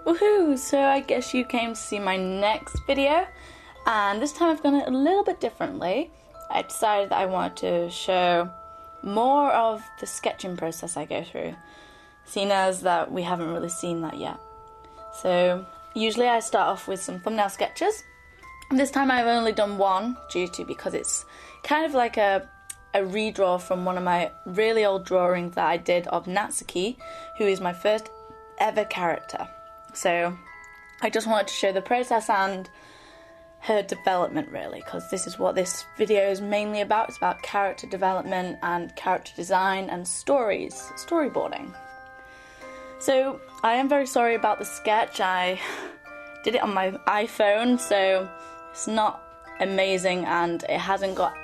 Woohoo! So I guess you came to see my next video, and this time I've done it a little bit differently. I decided that I wanted to show more of the sketching process I go through, seeing as that we haven't really seen that yet. So usually I start off with some thumbnail sketches. This time I've only done one because it's kind of like a redraw from one of my really old drawings that I did of Natsuki, who is my first ever character. So I just wanted to show the process and her development, really, because this is what this video is mainly about. It's about character development and character design and storyboarding. So I am very sorry about the sketch. I did it on my iPhone, so it's not amazing and it hasn't got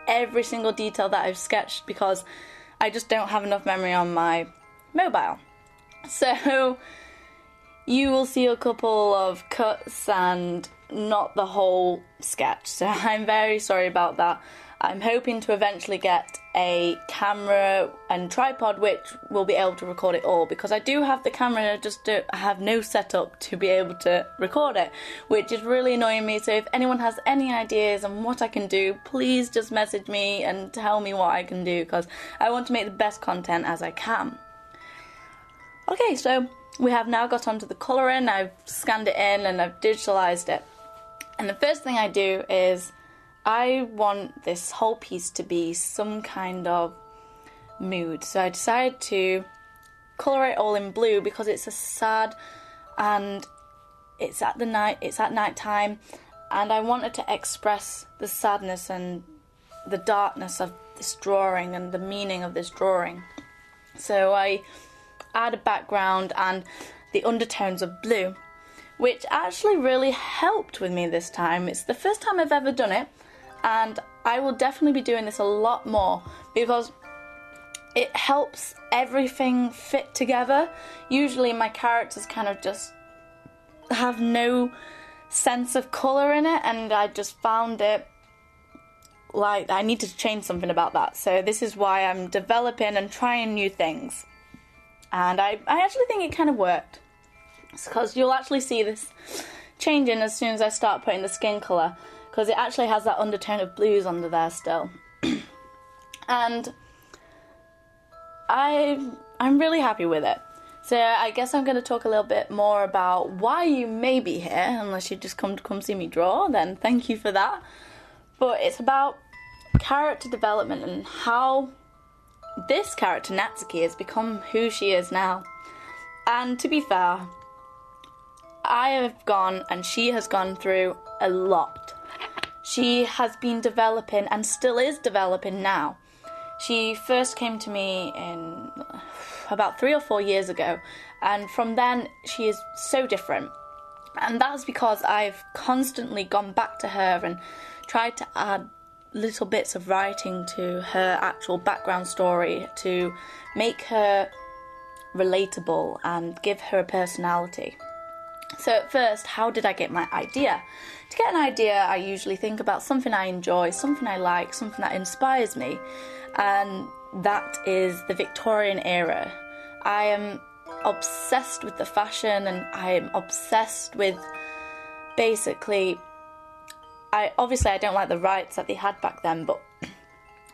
every single detail that I've sketched because I just don't have enough memory on my mobile. So you will see a couple of cuts and not the whole sketch, so I'm very sorry about that. I'm hoping to eventually get a camera and tripod which will be able to record it all, because I do have the camera, I just don't have no setup to be able to record it, which is really annoying me. So if anyone has any ideas on what I can do, please just message me and tell me what I can do, because I want to make the best content as I can. Okay, so we have now got onto the colouring. I've scanned it in and I've digitalised it. And the first thing I do is I want this whole piece to be some kind of mood. So I decided to colour it all in blue because it's a sad and it's at night time, and I wanted to express the sadness and the darkness of this drawing and the meaning of this drawing. So I add a background and the undertones of blue, which actually really helped with me this time. It's the first time I've ever done it, and I will definitely be doing this a lot more because it helps everything fit together. Usually my characters kind of just have no sense of colour in it, and I just found it like I need to change something about that. So this is why I'm developing and trying new things. And I actually think it kind of worked, because you'll actually see this changing as soon as I start putting the skin colour, because it actually has that undertone of blues under there still. And I'm really happy with it. So I guess I'm going to talk a little bit more about why you may be here, unless you just come see me draw, then thank you for that. But it's about character development and how this character, Natsuki, has become who she is now. And to be fair, I have gone and she has gone through a lot. She has been developing and still is developing now. She first came to me in about 3 or 4 years ago, and from then she is so different. And that's because I've constantly gone back to her and tried to add little bits of writing to her actual background story to make her relatable and give her a personality. So at first, how did I get my idea? To get an idea, I usually think about something I enjoy, something I like, something that inspires me, and that is the Victorian era. I am obsessed with the fashion, and I am obsessed with basically, I don't like the rights that they had back then, but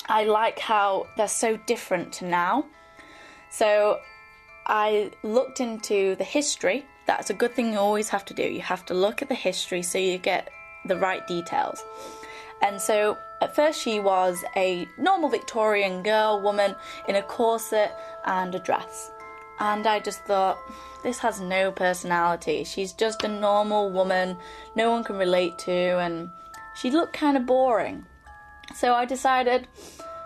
I like how they're so different to now. So I looked into the history. That's a good thing you always have to do. You have to look at the history so you get the right details. And so at first she was a normal Victorian woman in a corset and a dress. And I just thought, this has no personality. She's just a normal woman no one can relate to, and she looked kind of boring. So I decided,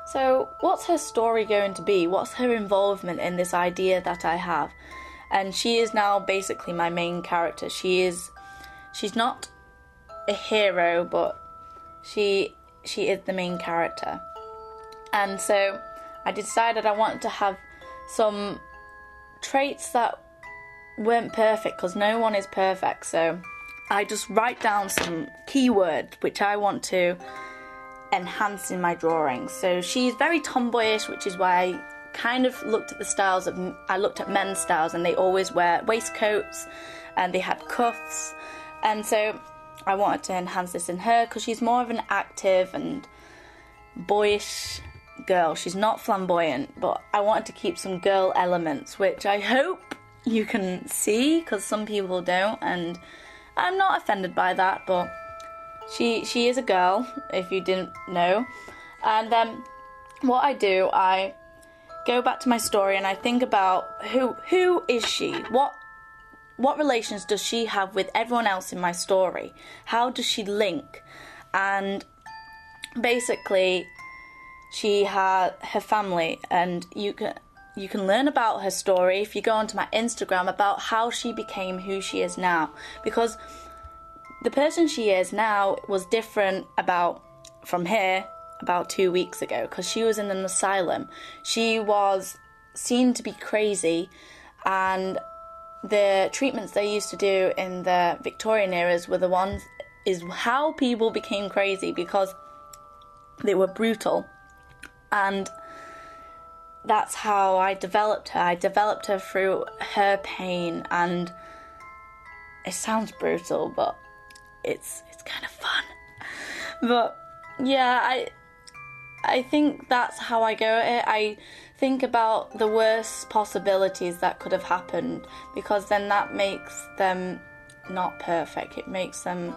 so what's her story going to be? What's her involvement in this idea that I have? And she is now basically my main character. She's not a hero, but she is the main character. And so I decided I wanted to have some traits that weren't perfect, because no one is perfect. So I just write down some keywords which I want to enhance in my drawings. So she's very tomboyish, which is why I kind of looked at the styles of, I looked at men's styles, and they always wear waistcoats and they had cuffs, and so I wanted to enhance this in her because she's more of an active and boyish girl. She's not flamboyant, but I wanted to keep some girl elements, which I hope you can see, because some people don't, and I'm not offended by that, but she is a girl, if you didn't know. And then what I do, I go back to my story and I think about who is she? What relations does she have with everyone else in my story? How does she link? And basically, she had her family, and you can learn about her story if you go onto my Instagram about how she became who she is now, because the person she is now was different from here about 2 weeks ago, because she was in an asylum. She was seen to be crazy, and the treatments they used to do in the Victorian eras is how people became crazy, because they were brutal. And that's how I developed her. I developed her through her pain, and it sounds brutal, but it's kind of fun. But yeah, I think that's how I go at it. I think about the worst possibilities that could have happened, because then that makes them not perfect. It makes them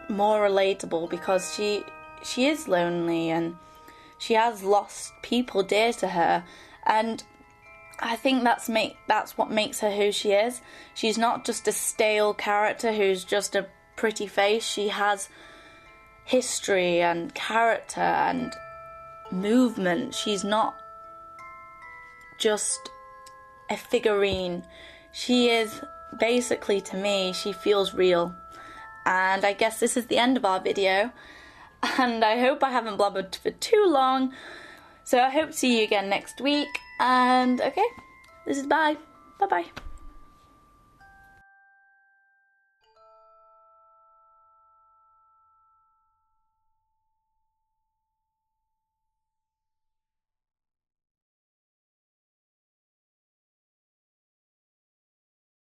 more relatable, because she is lonely and she has lost people dear to her, and I think that's what makes her who she is. She's not just a stale character who's just a pretty face. She has history and character and movement. She's not just a figurine. She is basically, to me, she feels real. And I guess this is the end of our video, and I hope I haven't blubbered for too long, so I hope to see you again next week. And okay, this is bye bye.